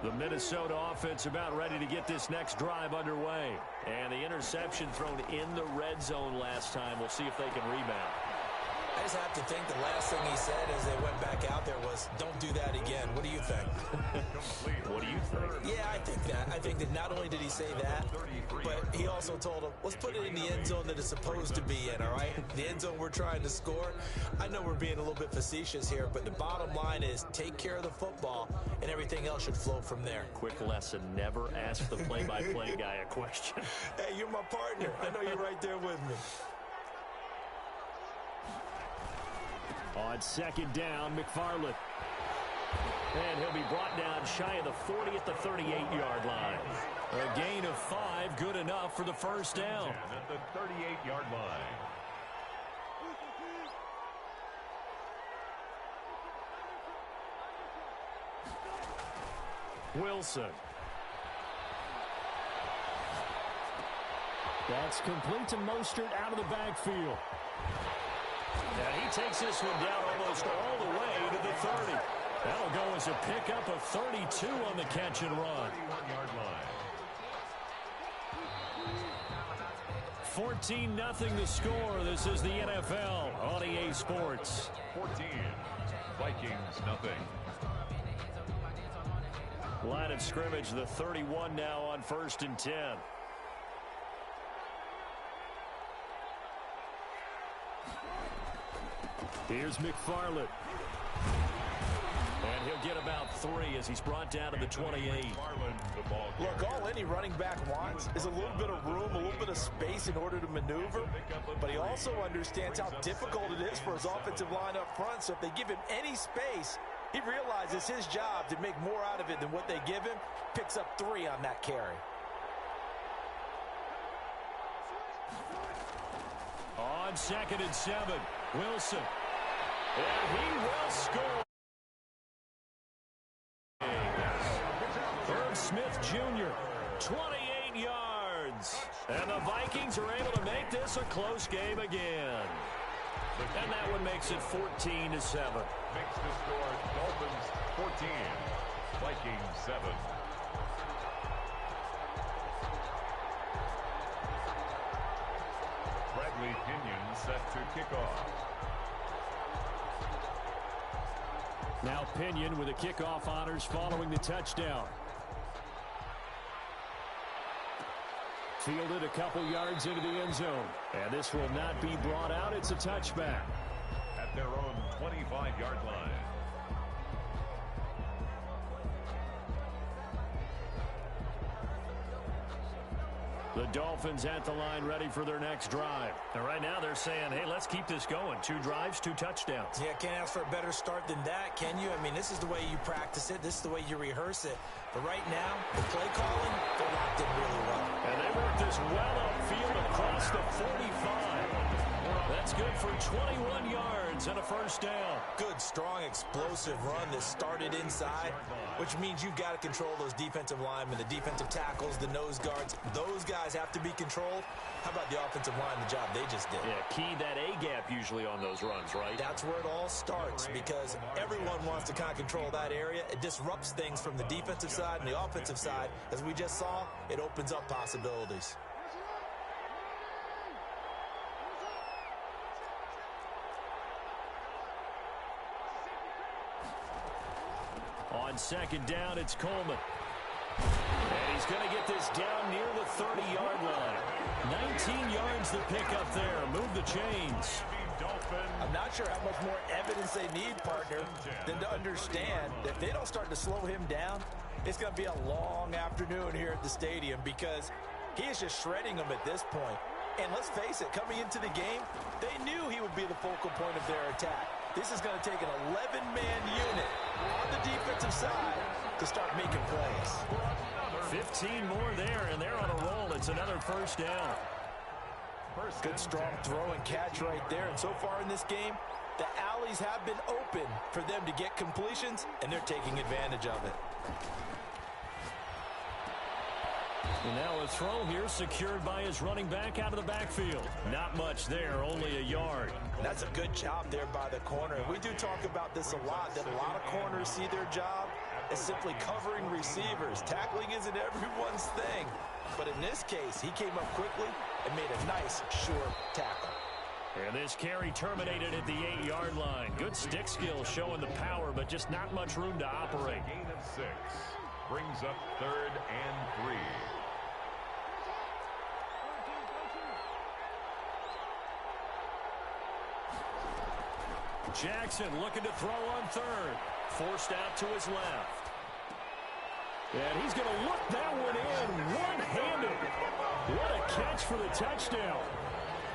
The Minnesota offense about ready to get this next drive underway. And the interception thrown in the red zone last time. We'll see if they can rebound. I just have to think the last thing he said as they went back out there was, don't do that again. What do you think? What do you think? Yeah, I think that. I think that not only did he say that, but he also told him, let's put it in the end zone that it's supposed to be in, all right? The end zone we're trying to score. I know we're being a little bit facetious here, but the bottom line is take care of the football, and everything else should flow from there. Quick lesson, never ask the play-by-play guy a question. Hey, you're my partner. I know you're right there with me. On second down, McFarland. And he'll be brought down shy of the 40 at the 38-yard line. A gain of 5, good enough for the first down. At the 38-yard line. Wilson. That's complete to Mostert out of the backfield. And he takes this one down almost all the way to the 30. That'll go as a pickup of 32 on the catch and run. 14-0 the score. This is the NFL on EA Sports. 14. Vikings nothing. Line of scrimmage, the 31 now on 1st and 10. Here's McFarland. And he'll get about 3 as he's brought down to the 28. Look, all any running back wants is a little bit of room, a little bit of space in order to maneuver. But he also understands how difficult it is for his offensive line up front. So if they give him any space, he realizes his job to make more out of it than what they give him. Picks up 3 on that carry. On 2nd and 7, Wilson. And he will score. Herb Smith Jr., 28 yards. And the Vikings are able to make this a close game again. And that one makes it 14-7. Makes the score Dolphins 14, Vikings 7. Bradley Pinion set to kick off. Now Pinion with the kickoff honors following the touchdown. Fielded a couple yards into the end zone. And this will not be brought out. It's a touchback. At their own 25-yard line. The Dolphins at the line ready for their next drive. And right now they're saying, hey, let's keep this going. 2 drives, 2 touchdowns. Yeah, can't ask for a better start than that, can you? I mean, this is the way you practice it. This is the way you rehearse it. But right now, the play calling, they're locked in really well. And they work this well upfield across the 45. That's good for 21 yards and a first down. Good, strong, explosive run that started inside, which means you've got to control those defensive linemen, the defensive tackles, the nose guards. Those guys have to be controlled. How about the offensive line, the job they just did? Yeah, key that A-gap usually on those runs, right? That's where it all starts because everyone wants to kind of control that area. It disrupts things from the defensive side and the offensive side. As we just saw, it opens up possibilities. On second down, it's Coleman. And he's going to get this down near the 30-yard line. 19 yards to pick up there. Move the chains. I'm not sure how much more evidence they need, partner, than to understand that if they don't start to slow him down, it's going to be a long afternoon here at the stadium because he is just shredding them at this point. And let's face it, coming into the game, they knew he would be the focal point of their attack. This is going to take an 11-man unit on the defensive side to start making plays. 15 more there, and they're on a roll. It's another first down. Good, strong throw and catch right there. And so far in this game, the alleys have been open for them to get completions, and they're taking advantage of it. And now a throw here secured by his running back out of the backfield. Not much there, only a yard. That's a good job there by the corner. We do talk about this a lot, that a lot of corners see their job as simply covering receivers. Tackling isn't everyone's thing. But in this case, he came up quickly and made a nice, short tackle. And this carry terminated at the 8-yard line. Good stick skill showing the power, but just not much room to operate. Gain of 6. Brings up 3rd and 3. Jackson looking to throw on 3rd. Forced out to his left. And he's going to look that one in one-handed. What a catch for the touchdown.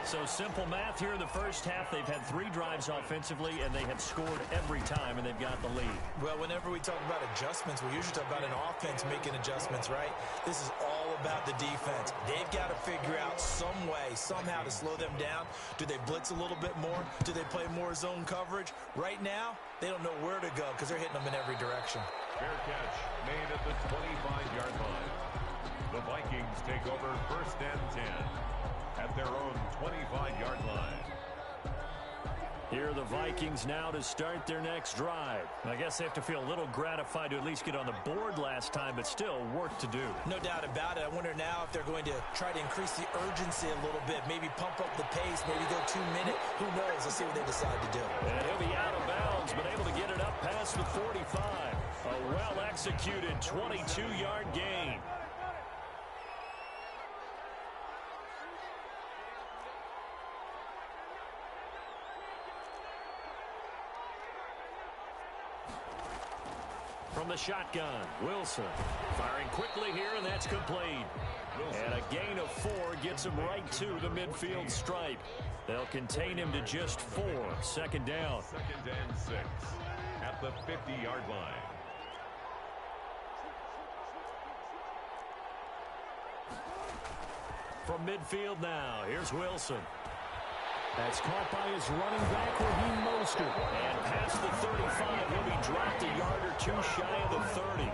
So simple math here in the first half. They've had 3 drives offensively, and they have scored every time, and they've got the lead. Well, whenever we talk about adjustments, we usually talk about an offense making adjustments, right? This is all about the defense. They've got to figure out some way, somehow to slow them down. Do they blitz a little bit more? Do they play more zone coverage? Right now, they don't know where to go because they're hitting them in every direction. Fair catch made at the 25-yard line. The Vikings take over 1st and 10 at their own 25-yard line. Here are the Vikings now to start their next drive. I guess they have to feel a little gratified to at least get on the board last time, but still work to do. No doubt about it. I wonder now if they're going to try to increase the urgency a little bit, maybe pump up the pace, maybe go 2 minutes. Who knows? Let's see what they decide to do. And he'll be out of bounds, but able to get it up past the 45. A well-executed 22-yard gain. From the shotgun, Wilson firing quickly here, and that's complete. And a gain of 4 gets him right to the midfield stripe. They'll contain him to just 4. 2nd down. 2nd and 6 at the 50-yard line. From midfield now, here's Wilson. That's caught by his running back, Raheem Mostert. And past the 35, he'll be dropped a yard or 2 shy of the 30.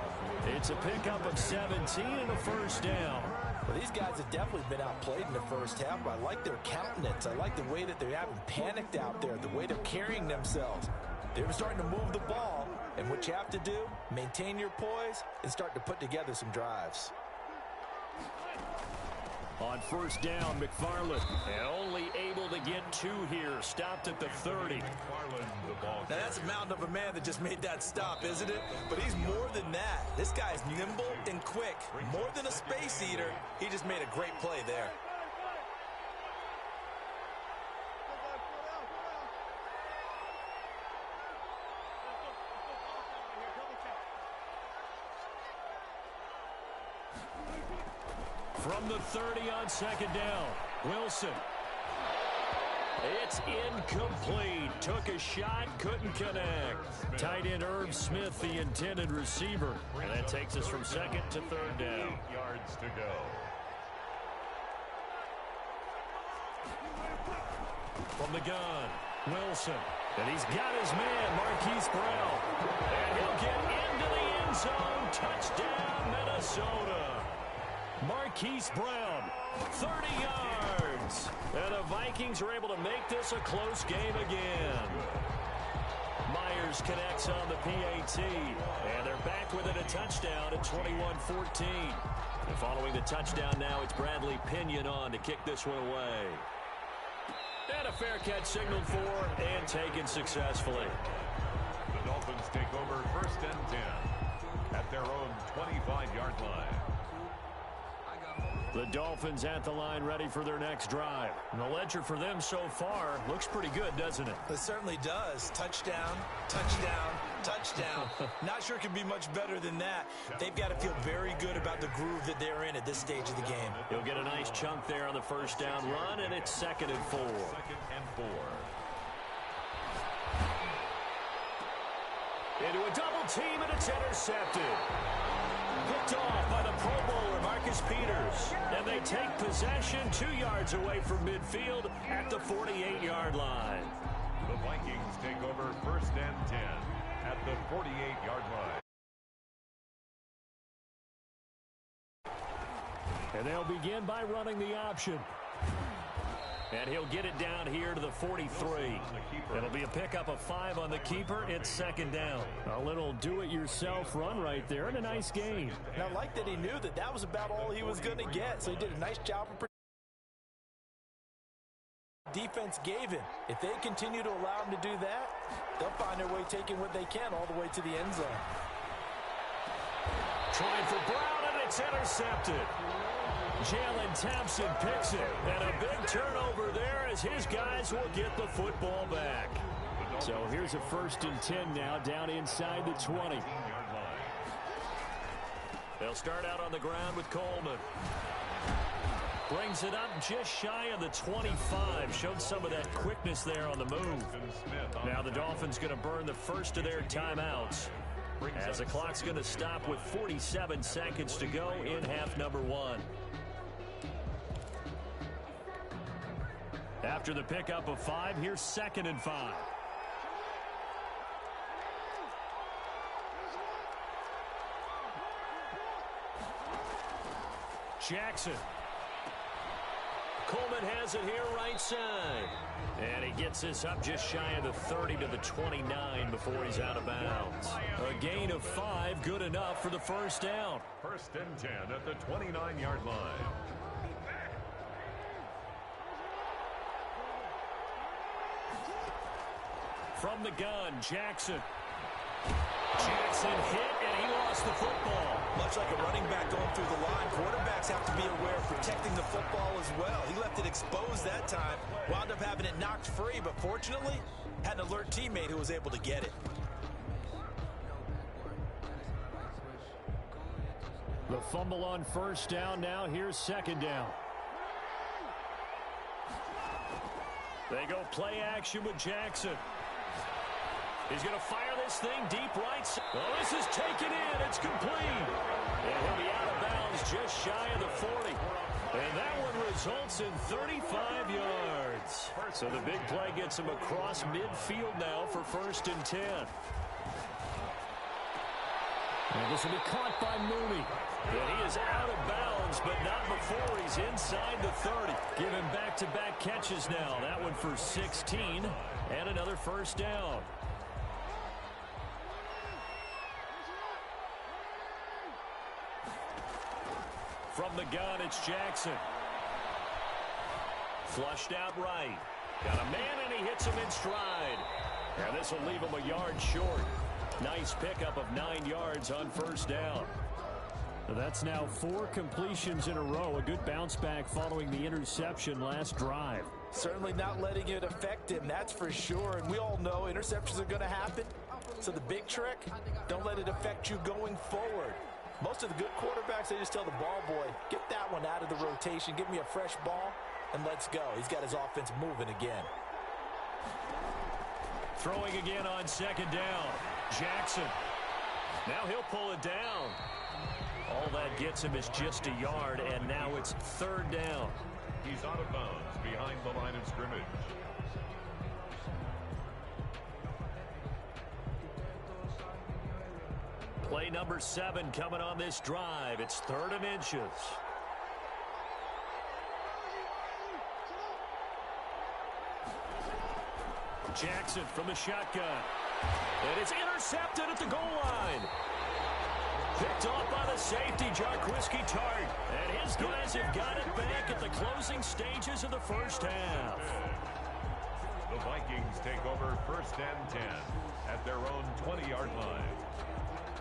It's a pickup of 17 and a 1st down. Well, these guys have definitely been outplayed in the first half, but I like their countenance. I like the way that they haven't panicked out there, the way they're carrying themselves. They're starting to move the ball, and what you have to do, maintain your poise and start to put together some drives. On 1st down, McFarland, and only able to get 2 here. Stopped at the 30. Now, that's a mountain of a man that just made that stop, isn't it? But he's more than that. This guy's nimble and quick. More than a space eater, he just made a great play there. From the 30 on 2nd down, Wilson. It's incomplete. Took a shot, couldn't connect. Tight end Herb Smith, the intended receiver. And that takes us from 2nd to 3rd down. 8 yards to go. From the gun, Wilson. And he's got his man, Marquise Brown. And he'll get into the end zone. Touchdown, Minnesota. Marquise Brown, 30 yards. And the Vikings are able to make this a close game again. Myers connects on the PAT. And they're back within a touchdown at 21-14. And following the touchdown now, it's Bradley Pinion on to kick this one away. And a fair catch signaled for and taken successfully. The Dolphins take over 1st and 10 at their own 25-yard line. The Dolphins at the line ready for their next drive. And the ledger for them so far looks pretty good, doesn't it? It certainly does. Touchdown, touchdown, touchdown. Not sure it can be much better than that. They've got to feel very good about the groove that they're in at this stage of the game. He'll get a nice chunk there on the 1st down run, and it's 2nd and 4. 2nd and 4. Into a double team, and it's intercepted. Picked off by the Pro Bowler, Marcus Peters. And they take possession 2 yards away from midfield at the 48-yard line. The Vikings take over 1st and 10 at the 48-yard line. And they'll begin by running the option. And he'll get it down here to the 43. It'll be a pickup of 5 on the keeper. It's second down. A little do-it-yourself run right there and a nice gain. And I like that he knew that that was about all he was going to get, so he did a nice job of defense gave him. If they continue to allow him to do that, they'll find their way taking what they can all the way to the end zone. Trying for Brown, and it's intercepted. Jalen Thompson picks it, and a big turnover there as his guys will get the football back. So here's a 1st and 10 now, down inside the 20. They'll start out on the ground with Coleman. Brings it up just shy of the 25. Showed some of that quickness there on the move. Now the Dolphins going to burn the first of their timeouts, as the clock's going to stop with 47 seconds to go in half number 1. After the pickup of 5, here's 2nd and 5. Jackson. Coleman has it here right side. And he gets this up just shy of the 30 to the 29 before he's out of bounds. A gain of 5, good enough for the first down. 1st and 10 at the 29-yard line. From the gun, Jackson. Jackson hit, and he lost the football. Much like a running back going through the line, quarterbacks have to be aware of protecting the football as well. He left it exposed that time, wound up having it knocked free, but fortunately, had an alert teammate who was able to get it. The fumble on 1st down. Now here's 2nd down. They go play action with Jackson. He's going to fire this thing deep right. Oh, this is taken in. It's complete. And he'll be out of bounds just shy of the 40. And that one results in 35 yards. So the big play gets him across midfield now for 1st and 10. And this will be caught by Mooney. And he is out of bounds, but not before he's inside the 30. Give him back-to-back catches now. That one for 16 and another 1st down. From the gun, it's Jackson. Flushed out right. Got a man, and he hits him in stride. And this will leave him a yard short. Nice pickup of 9 yards on 1st down. So that's now 4 completions in a row. A good bounce back following the interception last drive. Certainly not letting it affect him, that's for sure. And we all know interceptions are going to happen. So the big trick, don't let it affect you going forward. Most of the good quarterbacks, they just tell the ball boy, get that one out of the rotation, give me a fresh ball, and let's go. He's got his offense moving again. Throwing again on 2nd down. Jackson. Now he'll pull it down. All that gets him is just a yard, and now it's 3rd down. He's out of bounds behind the line of scrimmage. Play number 7 coming on this drive. It's 3rd and inches. Jackson from the shotgun. And it's intercepted at the goal line. Picked off by the safety, Jarquiski Tart. And his guys have got it back at the closing stages of the 1st half. The Vikings take over 1st and 10 at their own 20-yard line.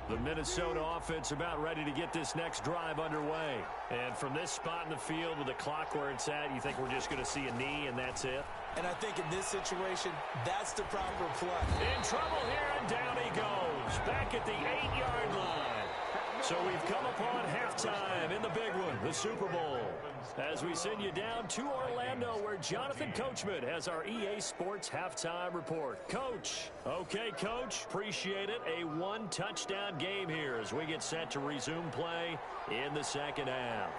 The Minnesota offense about ready to get this next drive underway. And from this spot in the field with the clock where it's at, you think we're just going to see a knee and that's it? And I think in this situation, that's the proper play. In trouble here, and down he goes. Back at the 8-yard line. So we've come upon halftime in the big one, the Super Bowl. As we send you down to Orlando, where Jonathan Coachman has our EA Sports halftime report. Coach. Okay, Coach. Appreciate it. A 1-touchdown game here as we get set to resume play in the 2nd half.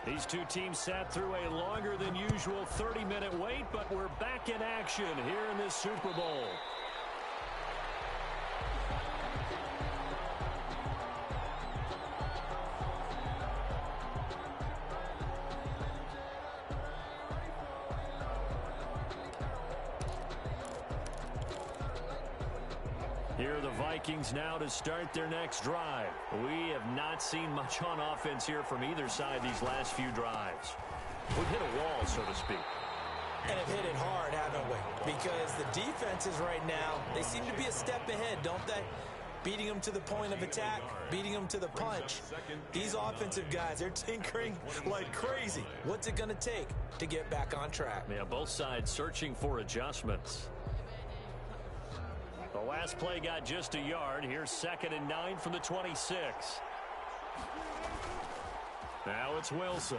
These two teams sat through a longer than usual 30-minute wait, but we're back in action here in this Super Bowl. Here are the Vikings now to start their next drive. We have not seen much on offense here from either side these last few drives. We've hit a wall, so to speak. And have hit it hard, haven't we? Because the defenses right now, they seem to be a step ahead, don't they? Beating them to the point of attack, beating them to the punch. These offensive guys, they're tinkering like crazy. What's it going to take to get back on track? Yeah, both sides searching for adjustments. The last play got just a yard. Here's 2nd and 9 from the 26. Now it's Wilson.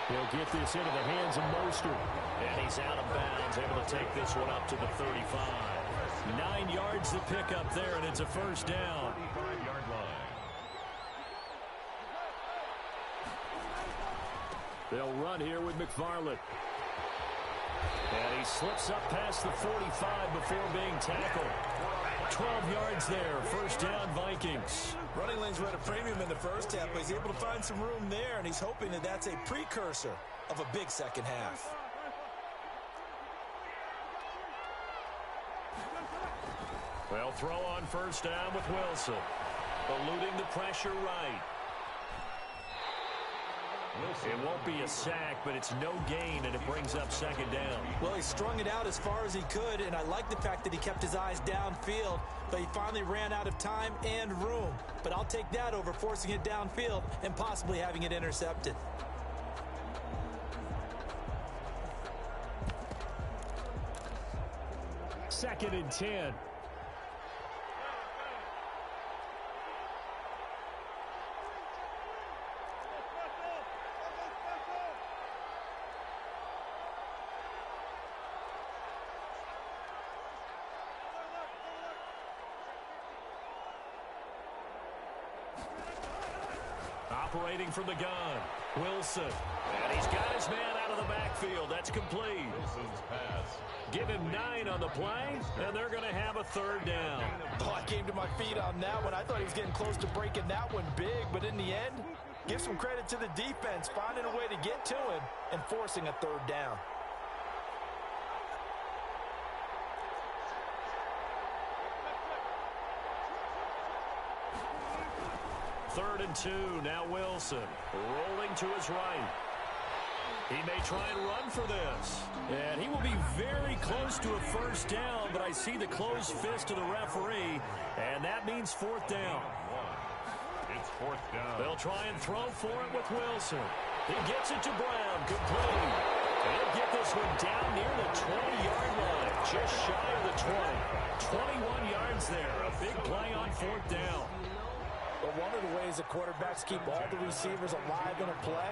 He'll get this into the hands of Mostert. And he's out of bounds, able to take this one up to the 35. 9 yards to pick up there, and it's a first down. 35-yard line. They'll run here with McFarland. And he slips up past the 45 before being tackled. 12 yards there. First down, Vikings. Running lanes were at a premium in the first half, but he's able to find some room there, and he's hoping that that's a precursor of a big second half. They'll throw on first down with Wilson. Eluding the pressure right. It won't be a sack, but it's no gain, and it brings up 2nd down. Well, he strung it out as far as he could, and I like the fact that he kept his eyes downfield, but he finally ran out of time and room. But I'll take that over forcing it downfield and possibly having it intercepted. Second and 10. Operating from the gun, Wilson. And he's got his man out of the backfield. That's complete. Wilson's pass. Give him 9 on the play, and they're going to have a 3rd down. Oh, I came to my feet on that one. I thought he was getting close to breaking that one big, but in the end, give some credit to the defense, finding a way to get to him and forcing a 3rd down. Third and 2, now Wilson rolling to his right. He may try and run for this. And he will be very close to a first down, but I see the closed fist of the referee, and that means 4th down. It's 4th down. They'll try and throw for it with Wilson. He gets it to Brown, complete. He'll get this one down near the 20-yard line, just shy of the 20. 21 yards there, a big play on 4th down. But one of the ways that quarterbacks keep all the receivers alive in a play,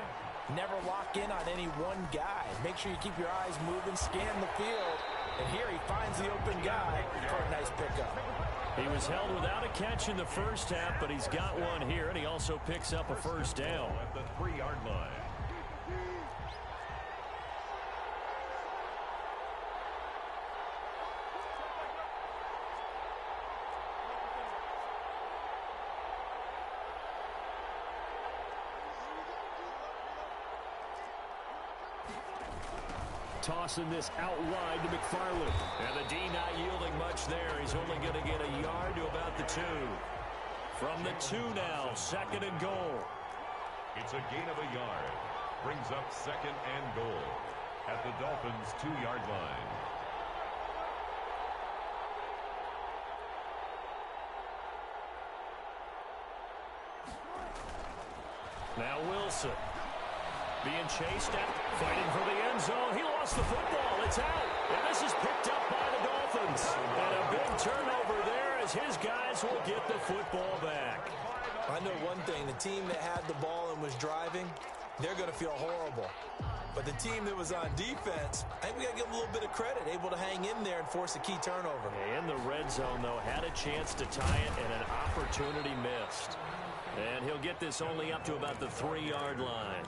never lock in on any one guy. Make sure you keep your eyes moving, scan the field, and here he finds the open guy for a nice pickup. He was held without a catch in the first half, but he's got one here, and he also picks up a first down. At the 3-yard line. Tossing this out wide to McFarland. And the D not yielding much there. He's only going to get a yard to about the 2. From the 2 now, 2nd and goal. It's a gain of a yard. Brings up 2nd and goal at the Dolphins' 2-yard line. Now Wilson. Being chased out, fighting for the end zone. He lost the football. It's out. And this is picked up by the Dolphins. And a big turnover there as his guys will get the football back. I know one thing. The team that had the ball and was driving, they're going to feel horrible. But the team that was on defense, I think we got to give them a little bit of credit, able to hang in there and force a key turnover. In the red zone, though, had a chance to tie it and an opportunity missed. And he'll get this only up to about the 3-yard line.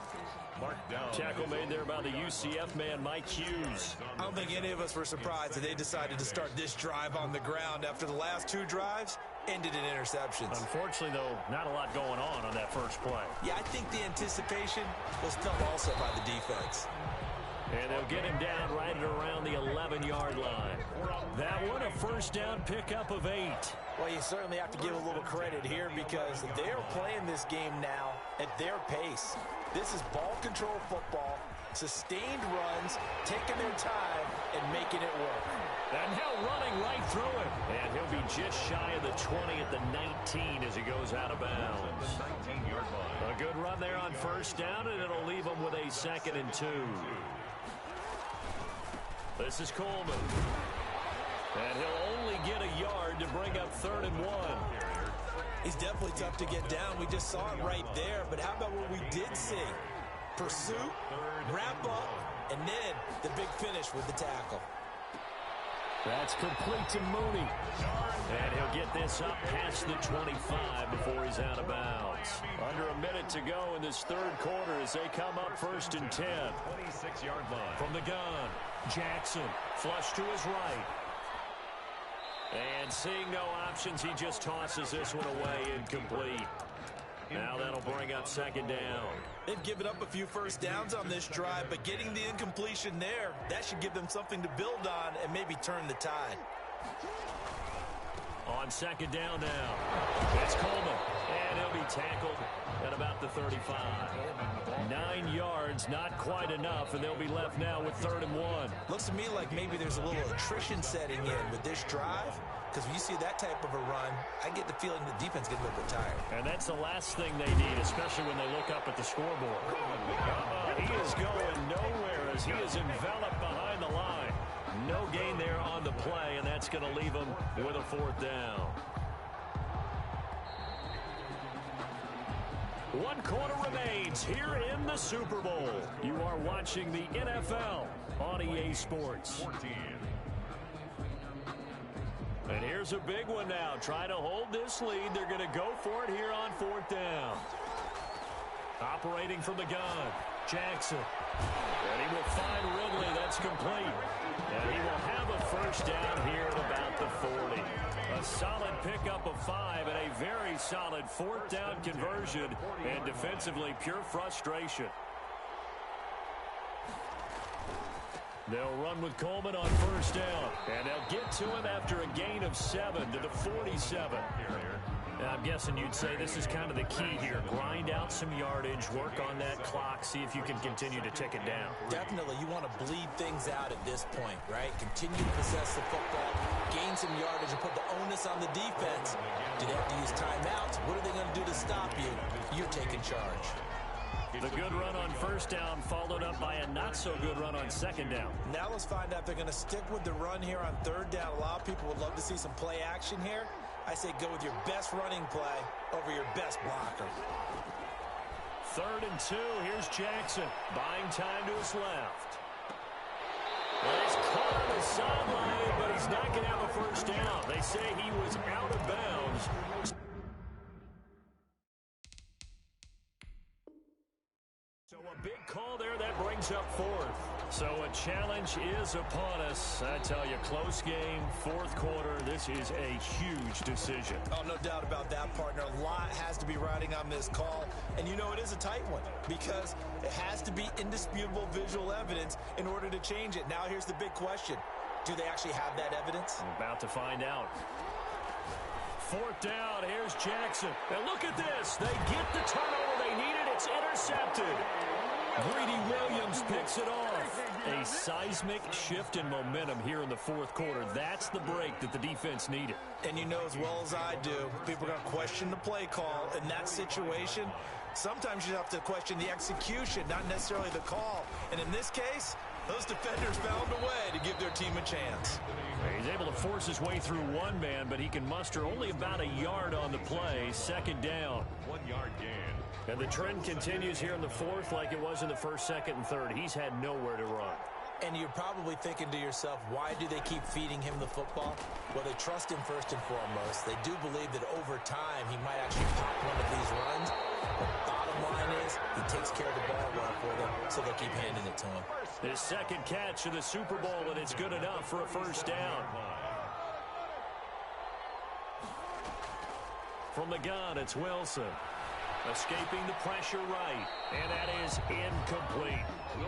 Tackle made there by the UCF man, Mike Hughes. I don't think any of us were surprised that they decided to start this drive on the ground after the last 2 drives ended in interceptions. Unfortunately, though, not a lot going on that first play. Yeah, I think the anticipation was felt also by the defense. And they'll get him down right at around the 11-yard line. That one, a first down pickup of 8. Well, you certainly have to give a little credit here because they're playing this game now at their pace. This is ball control football, sustained runs, taking their time, and making it work. And Hill running right through it. And he'll be just shy of the 20 at the 19 as he goes out of bounds. A good run there on first down, and it'll leave him with a 2nd and 2. This is Coleman. And he'll only get a yard to bring up 3rd and 1. He's definitely tough to get down. We just saw it right there. But how about what we did see? Pursuit, wrap up, and then the big finish with the tackle. That's complete to Mooney. And he'll get this up past the 25 before he's out of bounds. Under a minute to go in this 3rd quarter as they come up 1st and 10. 26-yard line. From the gun, Jackson, flush to his right. And seeing no options, he just tosses this one away incomplete. Now that'll bring up 2nd down. They've given up a few first downs on this drive, but getting the incompletion there, that should give them something to build on and maybe turn the tide. On 2nd down now, it's Coleman, and he'll be tackled at about the 35. 9 yards, not quite enough, and they'll be left now with 3rd and 1. Looks to me like maybe there's a little attrition setting in with this drive, because when you see that type of a run, I get the feeling the defense gets a little bit tired. And that's the last thing they need, especially when they look up at the scoreboard. He is going nowhere as he is enveloped behind the line. No gain there on the play, and that's going to leave him with a 4th down. 1 quarter remains here in the Super Bowl. You are watching the NFL on EA Sports. 14. And here's a big one now. Try to hold this lead. They're going to go for it here on 4th down. Operating from the gun, Jackson. And he will find Ridley. That's complete. And he will have a first down here at about the 40. A solid pickup of 5 and a very solid 4th down conversion. And defensively, pure frustration. They'll run with Coleman on first down. And they'll get to him after a gain of 7 to the 47. I'm guessing you'd say this is kind of the key here. Grind out some yardage, work on that clock, see if you can continue to tick it down. Definitely, you want to bleed things out at this point, right? Continue to possess the football, gain some yardage, and put the onus on the defense. Do they have to use timeouts? What are they going to do to stop you? You're taking charge. The good run on first down followed up by a not-so-good run on 2nd down. Now let's find out if they're going to stick with the run here on 3rd down. A lot of people would love to see some play action here. I say go with your best running play over your best blocker. 3rd and 2. Here's Jackson. Buying time to his left. Well, he's caught on the sideline, but he's not going to have a first down. They say he was out of bounds. So a big call there. That brings up 4th. So a challenge is upon us. I tell you, close game, 4th quarter. This is a huge decision. Oh, no doubt about that, partner. A lot has to be riding on this call. And you know it is a tight one because it has to be indisputable visual evidence in order to change it. Now here's the big question. Do they actually have that evidence? We're about to find out. 4th down. Here's Jackson. And look at this. They get the turnover they needed. It's intercepted. Greedy Williams picks it off. A seismic shift in momentum here in the 4th quarter. That's the break that the defense needed. And you know as well as I do, people are going to question the play call in that situation. Sometimes you have to question the execution, not necessarily the call. And in this case, those defenders found a way to give their team a chance. He's able to force his way through one man, but he can muster only about a yard on the play. 2nd down. 1 yard gain. And the trend continues here in the 4th like it was in the 1st, 2nd, and 3rd. He's had nowhere to run. And you're probably thinking to yourself, why do they keep feeding him the football? Well, they trust him first and foremost. They do believe that over time he might actually pop one of these runs. But bottom line is, he takes care of the ball well for them, so they'll keep handing it to him. His 2nd catch of the Super Bowl, and it's good enough for a first down. From the gun, it's Wilson. Escaping the pressure right, and that is incomplete.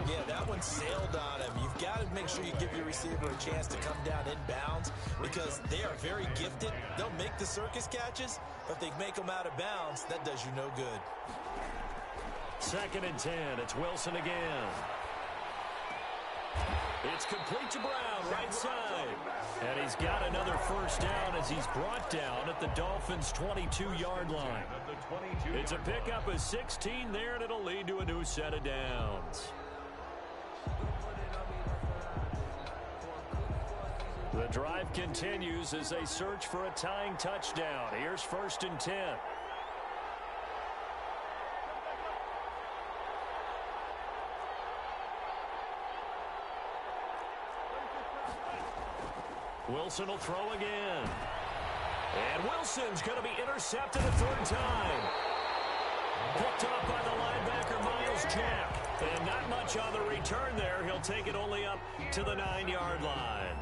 Yeah, that one one sailed on him. You've got to make sure you give your receiver a chance to come down inbounds because they are very gifted. They'll make the circus catches, but if they make them out of bounds, that does you no good. 2nd and 10. It's Wilson again. It's complete to Brown, right side. And he's got another first down as he's brought down at the Dolphins' 22-yard line. It's a pickup of 16 there, and it'll lead to a new set of downs. The drive continues as they search for a tying touchdown. Here's 1st and 10. Wilson will throw again. And Wilson's going to be intercepted a 3rd time. Picked up by the linebacker, Miles Jack. And not much on the return there. He'll take it only up to the 9-yard line.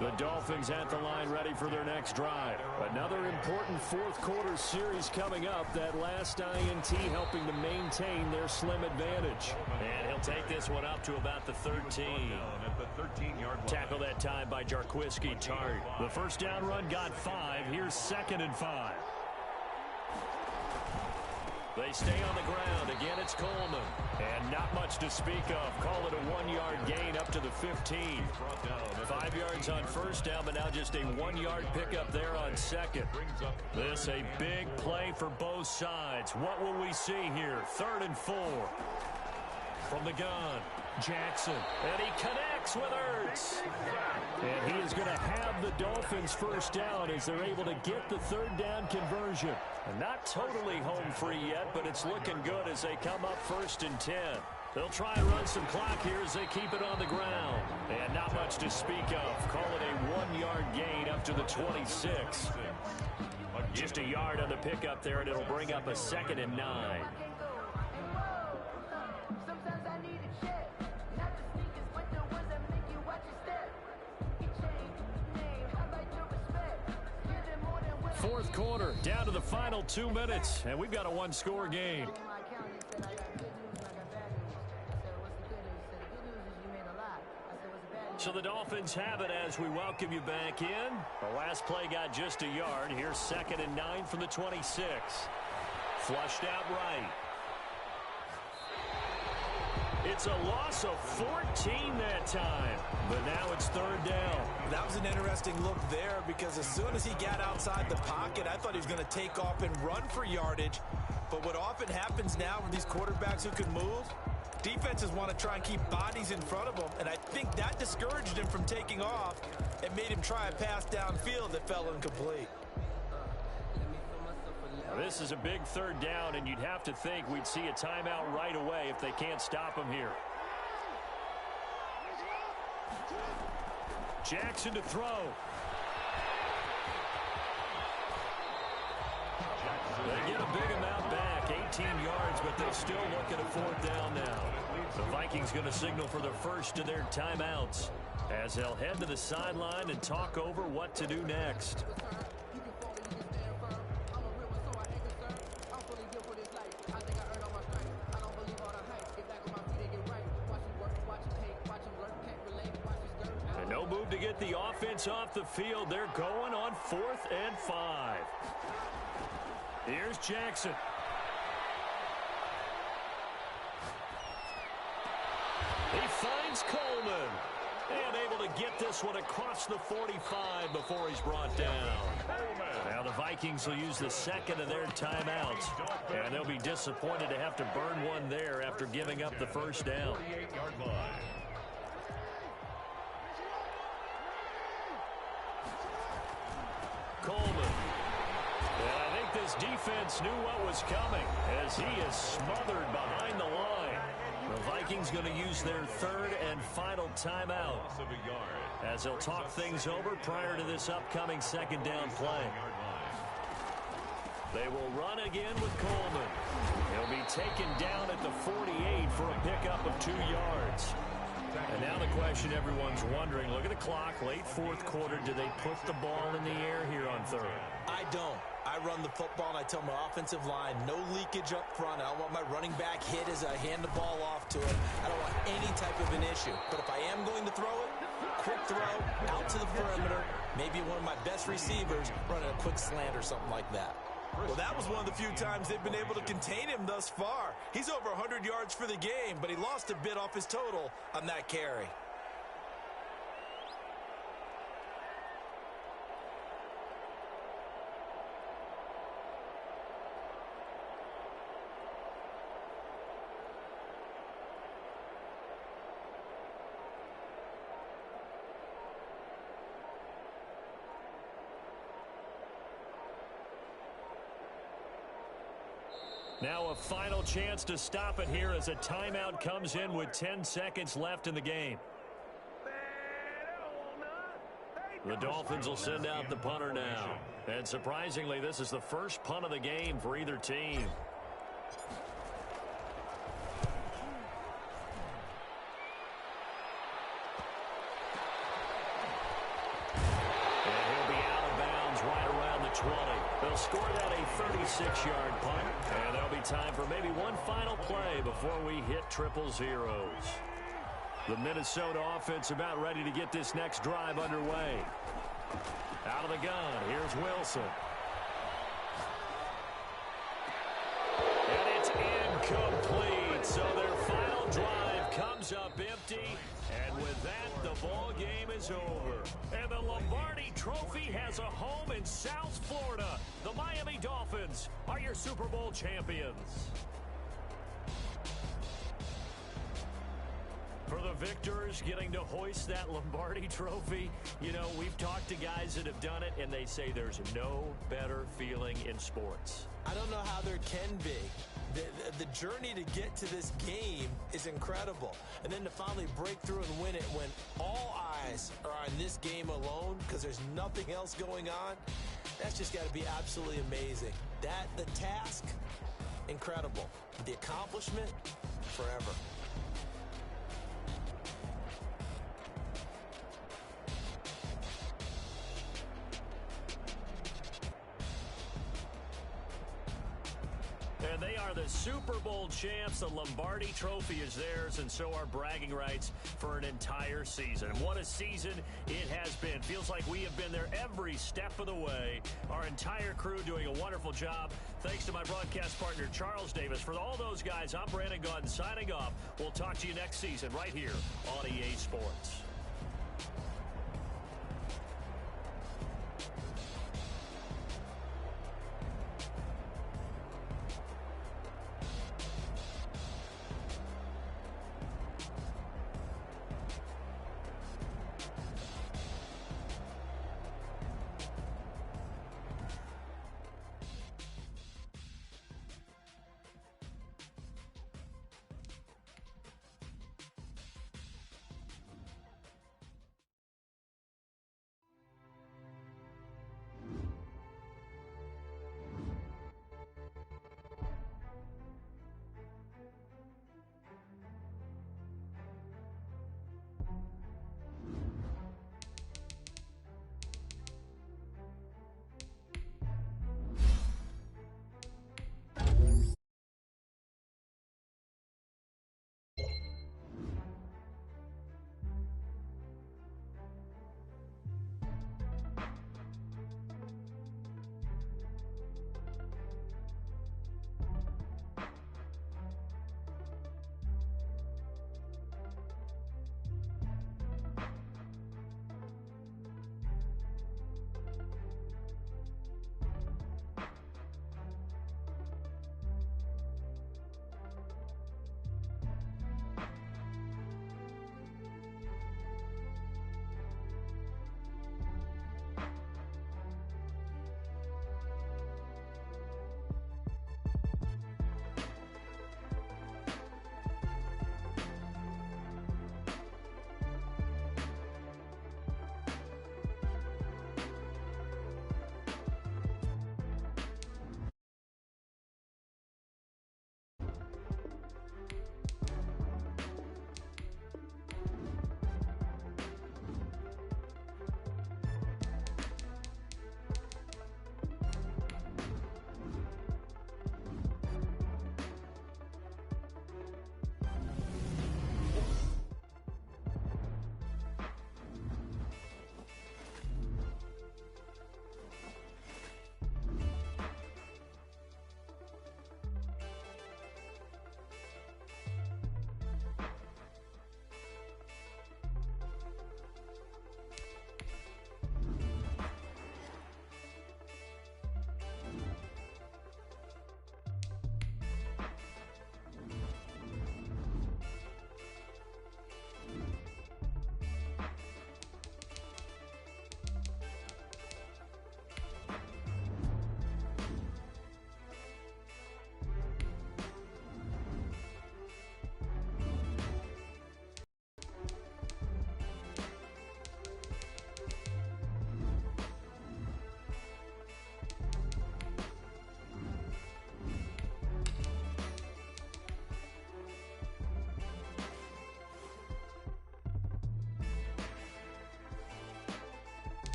The Dolphins at the line ready for their next drive. Another important 4th quarter series coming up. That last INT helping to maintain their slim advantage. And he'll take this one up to about the 13. Tackle that time by Jarquiski Tart. The first down run got 5. Here's 2nd and 5. They stay on the ground. Again, it's Coleman. And not much to speak of. Call it a 1-yard gain up to the 15. 5 yards on first down, but now just a 1-yard pickup there on 2nd. This a big play for both sides. What will we see here? 3rd and 4. From the gun, Jackson. And he connects with Ertz. And he is going to have the Dolphins first down as they're able to get the 3rd down conversion. And not totally home free yet, but it's looking good as they come up 1st and 10. They'll try and run some clock here as they keep it on the ground. And not much to speak of. Call it a 1-yard gain up to the 26. Just a yard on the pickup there, and it'll bring up a 2nd and 9. Fourth quarter, down to the final 2 minutes, and we've got a 1-score game. So the Dolphins have it as we welcome you back in. The last play got just a yard. Here's 2nd and 9 from the 26. Flushed out right. It's a loss of 14 that time, but now it's 3rd down. That was an interesting look there because as soon as he got outside the pocket, I thought he was going to take off and run for yardage. But what often happens now with these quarterbacks who can move, defenses want to try and keep bodies in front of them, and I think that discouraged him from taking off and made him try a pass downfield that fell incomplete. This is a big 3rd down, and you'd have to think we'd see a timeout right away if they can't stop him here. Jackson to throw. They get a big amount back, 18 yards, but they still look at a 4th down now. The Vikings going to signal for the first of their timeouts as they'll head to the sideline and talk over what to do next. No move to get the offense off the field. They're going on 4th and 5. Here's Jackson. He finds Coleman. And able to get this one across the 45 before he's brought down. Now the Vikings will use the 2nd of their timeouts. And they'll be disappointed to have to burn one there after giving up the first down. Coleman. And I think this defense knew what was coming as he is smothered behind the line. The Vikings going to use their 3rd and final timeout as they'll talk things over prior to this upcoming 2nd down play. They will run again with Coleman. He'll be taken down at the 48 for a pickup of 2 yards. And now the question everyone's wondering, look at the clock, late 4th quarter, do they put the ball in the air here on 3rd? I don't. I run the football and I tell my offensive line, no leakage up front. I don't want my running back hit as I hand the ball off to him. I don't want any type of an issue. But if I am going to throw it, quick throw, out to the perimeter, maybe one of my best receivers running a quick slant or something like that. Well, that was one of the few times they've been able to contain him thus far. He's over 100 yards for the game, but he lost a bit off his total on that carry. Now a final chance to stop it here as a timeout comes in with 10 seconds left in the game. The Dolphins will send out the punter now. And surprisingly, this is the first punt of the game for either team. And he'll be out of bounds right around the 20. They'll score that a 36-yard punt. And there'll be time for maybe one final play before we hit triple zeros. The Minnesota offense about ready to get this next drive underway. Out of the gun, here's Wilson. And it's incomplete. So their final drive comes up empty. And with that, the ball game is over. And the Lombardi Trophy has a home in South Florida. The Miami Dolphins are your Super Bowl champions. For the victors getting to hoist that Lombardi Trophy, you know, we've talked to guys that have done it, and they say there's no better feeling in sports. I don't know how there can be. The journey to get to this game is incredible. And then to finally break through and win it when all eyes are on this game alone because there's nothing else going on, that's just got to be absolutely amazing. The task, incredible. The accomplishment, forever. And they are the Super Bowl champs. The Lombardi Trophy is theirs, and so are bragging rights for an entire season. And what a season it has been. Feels like we have been there every step of the way. Our entire crew doing a wonderful job. Thanks to my broadcast partner, Charles Davis. For all those guys, I'm Brandon Gaudin signing off. We'll talk to you next season right here on EA Sports.